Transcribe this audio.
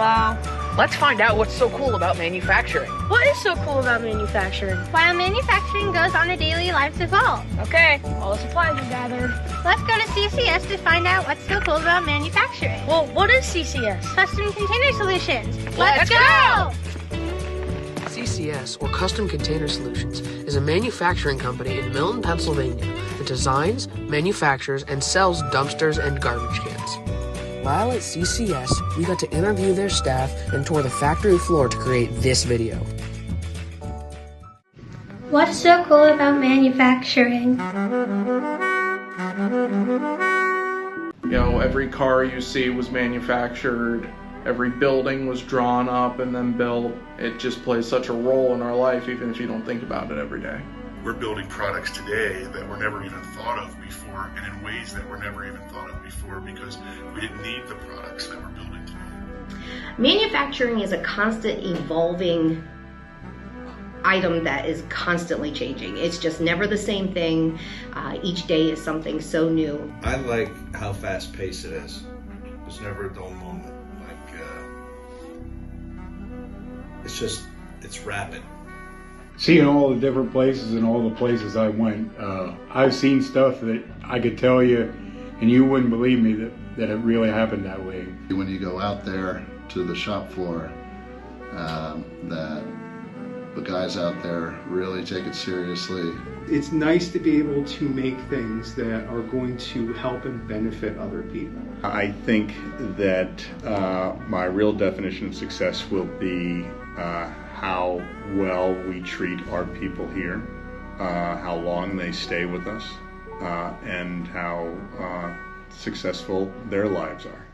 Hello. Let's find out what's so cool about manufacturing. What is so cool about manufacturing? While manufacturing goes on, the daily lives evolve. Okay, all the supplies are gathered. Let's go to CCS to find out what's so cool about manufacturing. Well, what is CCS? Custom Container Solutions. Let's go! CCS, or Custom Container Solutions, is a manufacturing company in Milton, Pennsylvania that designs, manufactures, and sells dumpsters and garbage cans. While at CCS, we got to interview their staff and tour the factory floor to create this video. What's so cool about manufacturing? You know, every car you see was manufactured, every building was drawn up and then built. It just plays such a role in our life, even if you don't think about it every day. We're building products today that were never even thought of before, and in ways that were never even thought of before because we didn't need the products that we're building today. Manufacturing is a constant evolving item that is constantly changing. It's just never the same thing. Each day is something so new. I like how fast paced it is. There's never a dull moment. It's rapid. Seeing all the different places and all the places I went, I've seen stuff that I could tell you and you wouldn't believe me that it really happened that way. When you go out there to the shop floor, that the guys out there really take it seriously. It's nice to be able to make things that are going to help and benefit other people. I think that my real definition of success will be how well we treat our people here, how long they stay with us, and how successful their lives are.